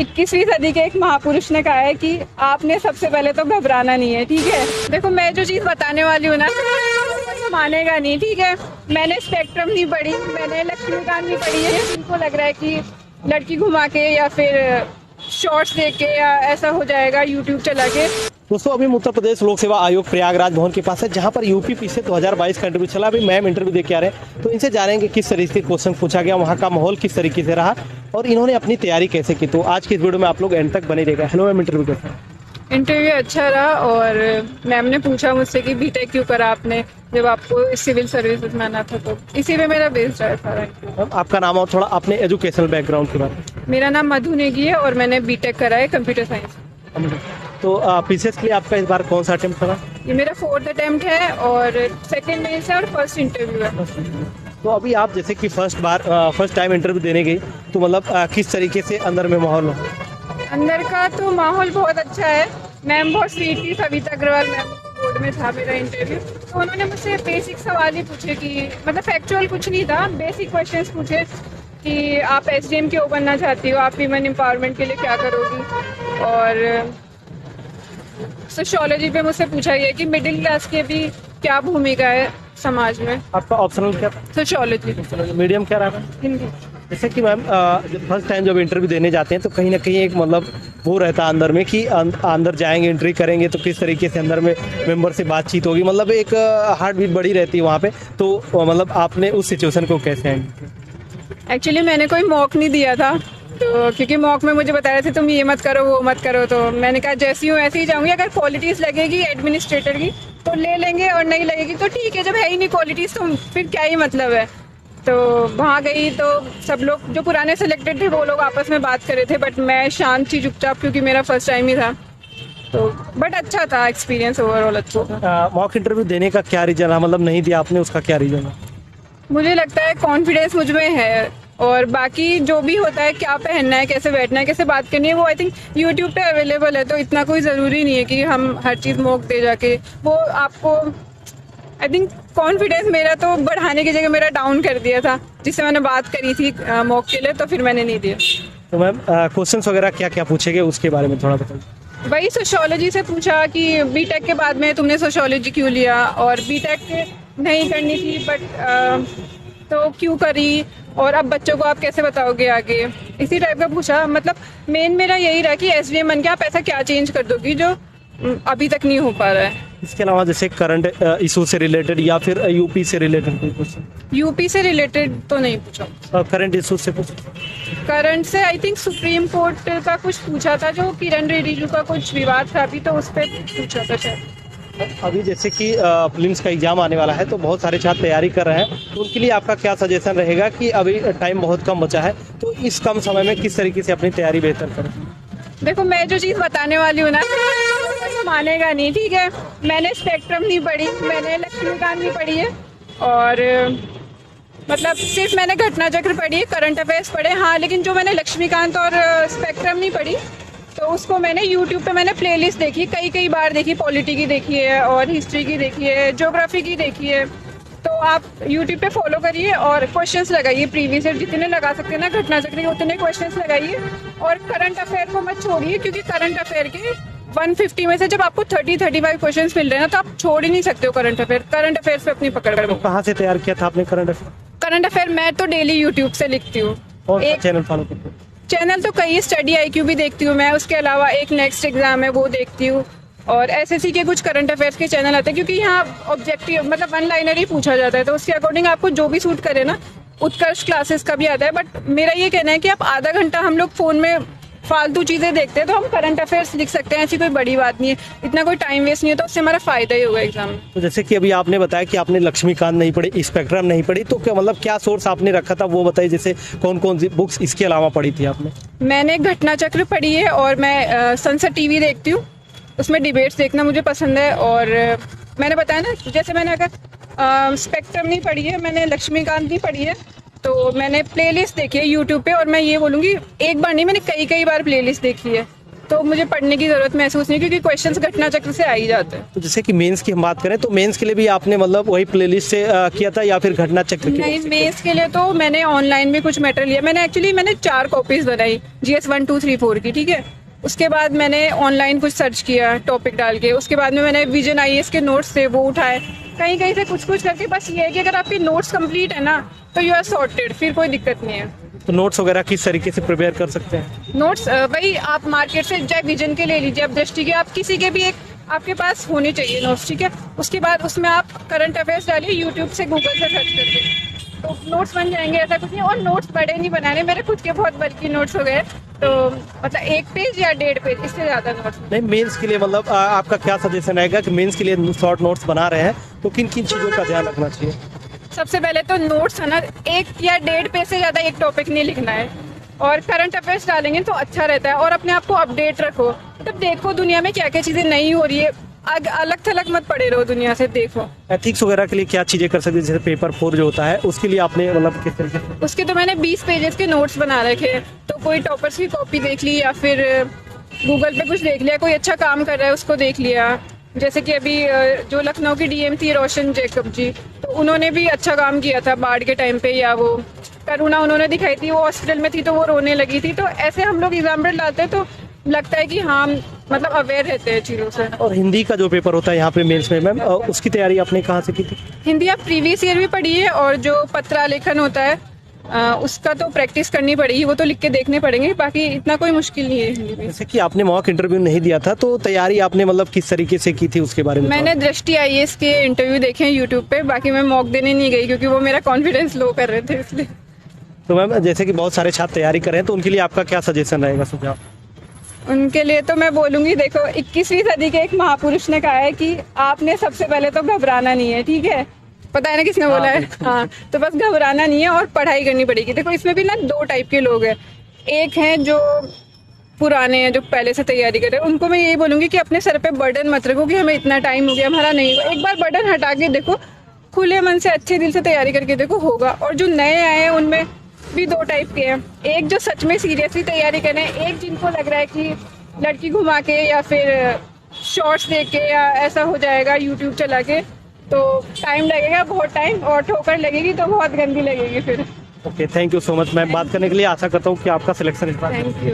21वीं सदी के एक महापुरुष ने कहा है कि आपने सबसे पहले तो घबराना नहीं है, ठीक है। देखो मैं जो चीज़ बताने वाली हूँ ना, मानेगा नहीं, ठीक है। मैंने स्पेक्ट्रम नहीं पढ़ी, मैंने लक्ष्मीकांत नहीं पढ़ी है। इनको लग रहा है कि लड़की घुमा के या फिर शॉर्ट्स देख के या ऐसा हो जाएगा यूट्यूब चला के। दोस्तों अभी उत्तर प्रदेश लोक सेवा आयोग प्रयागराज भवन के पास है, जहां पर यूपी से 2022 का इंटरव्यू चला। अभी मैम इंटरव्यू दे के आ रहे हैं, तो इनसे जानेंगे किस तरीके के क्वेश्चन पूछा गया, वहां का माहौल किस तरीके से रहा और इन्होंने अपनी तैयारी कैसे की। तो आज की इस वीडियो में आप लोग एंड तक बने रहेगा। हेलो मैम, इंटरव्यू कैसा? इंटरव्यू अच्छा रहा और मैम ने पूछा मुझसे कि बीटेक क्यों करा आपने, जब आपको सिविल सर्विसेज में आना था। तो इसी में मेरा बेस्ड रहा सारा। मैम आपका नाम और थोड़ा अपने एजुकेशनल बैकग्राउंड के बारे में। मेरा नाम मधु नेगी है और मैंने बीटेक करा है कंप्यूटर साइंस। तो पीसीएस के लिए आपका इस बार कौन सा अटेम्प्ट था? ये मेरा 4th अटेम्प्ट है और सेकंड मेंस है और फर्स्ट इंटरव्यू है। तो अभी आप जैसे कि फर्स्ट टाइम इंटरव्यू देने गई, तो मतलब किस तरीके से अंदर में माहौल हो? अंदर का तो माहौल बहुत अच्छा है। मैम बहुत स्वीट थी, सविता अग्रवाल मैम बोर्ड में था मेरा इंटरव्यू। तो उन्होंने मुझसे बेसिक सवाल ही पूछे कि मतलब फैक्चुअल कुछ नहीं था, बेसिक क्वेश्चंस पूछे कि आप एसडीएम क्यों बनना चाहती हो, आप वीमेन एम्पावरमेंट के लिए क्या करोगी। और सोशियोलॉजी पे मुझसे पूछा गया कि मिडिल क्लास की भी क्या भूमिका है समाज में। आपका ऑप्शनल क्या था? सोशियोलॉजी। मीडियम क्या रहा? हिंदी। जैसे कि मैम फर्स्ट टाइम जब इंटरव्यू देने जाते हैं तो कहीं ना कहीं एक मतलब वो रहता है अंदर में कि अंदर जाएंगे, एंट्री करेंगे तो किस तरीके से अंदर में मेंबर से बातचीत होगी, मतलब एक हार्ट बीट बड़ी रहती है वहाँ पे। तो मतलब आपने उस सिचुएशन को कैसे हैंडल? एक्चुअली मैंने कोई मॉक नहीं दिया था, तो क्योंकि मॉक में मुझे बता रहे थे तुम ये मत करो वो मत करो, तो मैंने कहा जैसी हूँ ऐसे ही जाऊँगी। अगर क्वालिटीज़ लगेगी एडमिनिस्ट्रेटर की तो ले लेंगे और नहीं लगेगी तो ठीक है। जब है ही नहीं क्वालिटीज़ तो फिर क्या ही मतलब है। तो वहाँ गई तो सब लोग जो पुराने सिलेक्टेड थे वो लोग आपस में बात कर रहे थे, बट मैं शांत थी चुपचाप, क्योंकि मेरा फर्स्ट टाइम ही था। तो बट अच्छा था एक्सपीरियंस, ओवरऑल अच्छा था। मॉक इंटरव्यू देने का क्या रीजन है, मतलब नहीं दिया आपने, उसका क्या रीजन है? मुझे लगता है कॉन्फिडेंस मुझ में है, और बाकी जो भी होता है, क्या पहनना है, कैसे बैठना है, कैसे बात करनी है, वो आई थिंक यूट्यूब पे अवेलेबल है। तो इतना कोई ज़रूरी नहीं है कि हम हर चीज़ मॉक दे जाके। वो आपको आई थिंक कॉन्फिडेंस मेरा तो बढ़ाने की जगह मेरा डाउन कर दिया था, जिससे मैंने बात करी थी मॉक के लिए, तो फिर मैंने नहीं दिया। तो मैम क्वेश्चंस वगैरह क्या क्या पूछे गए उसके बारे में थोड़ा बताइए। वही सोशियोलॉजी से पूछा कि बीटेक के बाद में तुमने सोशियोलॉजी क्यों लिया, और बीटेक नहीं करनी थी बट तो क्यों करी, और अब बच्चों को आप कैसे बताओगे आगे, इसी टाइप का पूछा। मतलब मेन मेरा यही रहा कि एसडीएम बन के आप ऐसा क्या चेंज कर दोगी जो अभी तक नहीं हो पा रहा है। इसके अलावा जैसे करंट इशू से रिलेटेड या फिर यूपी से रिलेटेड कोई क्वेश्चन? यूपी से रिलेटेड तो नहीं पूछा। करंट इशू से पूछा? करंट से आई थिंक सुप्रीम कोर्ट का कुछ पूछा था, जो किरण रिजिजू का कुछ विवाद था अभी, तो उस पर पूछा था शायद। अभी जैसे कि प्रीलिम्स का एग्जाम आने वाला है, तो बहुत सारे छात्र तैयारी कर रहे हैं, तो उनके लिए आपका क्या सजेशन रहेगा कि अभी टाइम बहुत कम बचा है, तो इस कम समय में किस तरीके से अपनी तैयारी बेहतर करें? देखो मैं जो चीज़ बताने वाली हूँ ना, मानेगा नहीं, ठीक है। मैंने स्पेक्ट्रम नहीं पढ़ी, मैंने लक्ष्मीकांत नहीं पढ़ी है, और मतलब सिर्फ मैंने घटना चक्र पढ़ी है, करंट अफेयर्स पढ़े हाँ, लेकिन जो मैंने लक्ष्मीकांत और स्पेक्ट्रम नहीं पढ़ी, तो उसको मैंने यूट्यूब पे मैंने प्लेलिस्ट देखी, कई बार देखी, पॉलिटी की देखी है और हिस्ट्री की देखी है, ज्योग्राफी की देखी है। तो आप यूट्यूब पे फॉलो करिए और क्वेश्चंस लगाइए, प्रीवियस ईयर जितने लगा सकते हैं ना घटना चक्र के, उतने क्वेश्चंस लगाइए, और करंट अफेयर को मत छोड़िए, क्योंकि करंट अफेयर के 150 में से जब आपको 30-35 क्वेश्चंस मिल रहे हैं ना, तो आप छोड़ ही नहीं सकते हो करंट अफेयर। करंट अफेयर पे अपनी पकड़ करो। कहाँ से तैयार किया था आपने करंट अफेयर? करंट अफेयर मैं तो डेली यूट्यूब से लिखती हूँ। एक चैनल फॉलो करते हैं? चैनल तो कई, स्टडी IQ भी देखती हूँ मैं, उसके अलावा एक नेक्स्ट एग्जाम है वो देखती हूँ, और एसएससी के कुछ करंट अफेयर्स के चैनल आते हैं, क्योंकि यहाँ ऑब्जेक्टिव मतलब वन लाइनर ही पूछा जाता है, तो उसके अकॉर्डिंग आपको जो भी सूट करे ना। उत्कर्ष क्लासेस का भी आता है, बट मेरा ये कहना है कि आप आधा घंटा हम लोग फ़ोन में फालतू चीज़ें देखते हैं, तो हम करंट अफेयर्स लिख सकते हैं, ऐसी कोई बड़ी बात नहीं है, इतना कोई टाइम वेस्ट नहीं है, तो उससे हमारा फ़ायदा ही होगा एग्जाम में। तो जैसे कि अभी आपने बताया कि आपने लक्ष्मीकांत नहीं पढ़ी, स्पेक्ट्रम नहीं पढ़ी, तो क्या मतलब क्या सोर्स आपने रखा था वो बताइए, जैसे कौन कौन सी बुक्स इसके अलावा पढ़ी थी आपने? मैंने घटना चक्र पढ़ी है, और मैं संसद टीवी देखती हूँ, उसमें डिबेट्स देखना मुझे पसंद है। और मैंने बताया ना, जैसे मैंने अगर स्पेक्ट्रम नहीं पढ़ी है, मैंने लक्ष्मीकांत नहीं पढ़ी है, तो मैंने प्लेलिस्ट देखी है यूट्यूब पे, और मैं ये बोलूँगी एक बार नहीं, मैंने कई बार प्लेलिस्ट देखी है। तो मुझे पढ़ने की जरूरत महसूस नहीं, क्योंकि क्वेश्चंस घटना चक्र से आ ही जाते हैं। तो जैसे कि मेंस की हम बात करें तो मेंस के लिए भी आपने मतलब वही प्लेलिस्ट से किया था या फिर घटना चक्र की? नहीं, मेंस के लिए तो मैंने ऑनलाइन भी कुछ मैटर लिया। मैंने 4 कॉपीज बनाई GS 1 2 3 4 की, ठीक है। उसके बाद मैंने ऑनलाइन कुछ सर्च किया टॉपिक डाल के। उसके बाद में मैंने विजन IAS के नोट्स थे वो उठाए, कहीं कहीं से कुछ कुछ करके। बस ये है कि अगर आपके नोट्स कंप्लीट है ना तो यू आर सॉर्टेड, फिर कोई दिक्कत नहीं है। तो नोट्स वगैरह किस तरीके से प्रिपेयर कर सकते हैं? नोट्स वही आप मार्केट से चाहे विजन के ले लीजिए, आप दृष्टि के, आप किसी के भी एक आपके पास होने चाहिए नोट्स, ठीक है। उसके बाद उसमें आप करंट अफेयर्स डालिए, यूट्यूब से गूगल से सर्च करके, तो नोट्स बन जाएंगे। ऐसा कुछ नहीं। और नोट्स बड़े नहीं बनाने, मेरे खुद के बहुत बल्कि नोट्स हो गए, तो मतलब 1 पेज या 1.5 पेज, इससे ज़्यादा नोट्स नहीं, मेंस के लिए मतलब आपका क्या सजेशन रहेगा कि मेंस के लिए शॉर्ट नोट्स बना रहे हैं तो किन किन चीज़ों का ध्यान रखना चाहिए? सबसे पहले तो नोट्स है ना, 1 या 1.5 पेज से ज़्यादा एक टॉपिक नहीं लिखना है। और करंट अफेयर्स डालेंगे तो अच्छा रहता है। और अपने आप को अपडेट रखो, तब देखो दुनिया में क्या क्या चीज़ें नहीं हो रही है। अलग थलग मत पड़े रहो, दुनिया से देखो। एथिक्स वगैरह के लिए क्या चीज़ें कर सकते हैं? जैसे पेपर 4 जो होता है उसके लिए आपने मतलब किस तरीके से? उसके तो मैंने 20 पेजेस के नोट्स बना रखे हैं। तो कोई टॉपर्स की कॉपी देख ली या फिर गूगल पे कुछ देख लिया, कोई अच्छा काम कर रहा है उसको देख लिया। जैसे कि अभी जो लखनऊ की DM थी रोशन जैकब जी, तो उन्होंने भी अच्छा काम किया था बाढ़ के टाइम पे। या वो करुणा उन्होंने दिखाई थी, वो हॉस्पिटल में थी तो वो रोने लगी थी। तो ऐसे हम लोग एग्जाम्पल लाते हैं तो लगता है कि हाँ, मतलब अवेयर रहते हैं चीज़ों से। और हिंदी का जो पेपर होता है यहाँ पे मेंस में मैम, उसकी तैयारी आपने कहाँ से की थी? हिंदी आप प्रीवियस ईयर भी पढ़ी है, और जो पत्रालेखन होता है उसका तो प्रैक्टिस करनी पड़ेगी, वो तो लिख के देखने पड़ेंगे। बाकी इतना कोई मुश्किल नहीं है हिंदी में। जैसे कि आपने मॉक इंटरव्यू नहीं दिया था तो तैयारी आपने मतलब किस तरीके से की थी उसके बारे में? मैंने दृष्टि IAS के इंटरव्यू देखे हैं यूट्यूब पे, बाकी मैं मॉक देने नहीं गई क्योंकि वो मेरा कॉन्फिडेंस लो कर रहे थे, इसलिए। तो मैम जैसे कि बहुत सारे छात्र तैयारी कर रहे हैं तो उनके लिए आपका क्या सजेशन रहेगा, सुझाव? उनके लिए तो मैं बोलूँगी, देखो 21वीं सदी के एक महापुरुष ने कहा है कि आपने सबसे पहले तो घबराना नहीं है, ठीक है। पता है ना किसने बोला है? हाँ, तो बस घबराना नहीं है और पढ़ाई करनी पड़ेगी। देखो इसमें भी ना 2 टाइप के लोग हैं। एक हैं जो पुराने हैं, जो पहले से तैयारी कर रहे हैं। उनको मैं यही बोलूँगी कि अपने सर पे बर्डन मत रखो कि हमें इतना टाइम हो गया, हमारा नहीं हुआ। एक बार बर्डन हटा के देखो, खुले मन से अच्छे दिल से तैयारी करके देखो, होगा। और जो नए आए हैं उनमें भी 2 टाइप के हैं। एक जो सच में सीरियसली तैयारी कर रहे हैं, एक जिनको लग रहा है कि लड़की घुमा के या फिर शॉर्ट्स देख के या ऐसा हो जाएगा यूट्यूब चला के, तो टाइम लगेगा, बहुत टाइम, और ठोकर लगेगी तो बहुत गंदी लगेगी फिर। Okay, thank you so much ma'am बात करने के लिए। आशा करता हूँ कि आपका सिलेक्शन इस बार थैंक यू।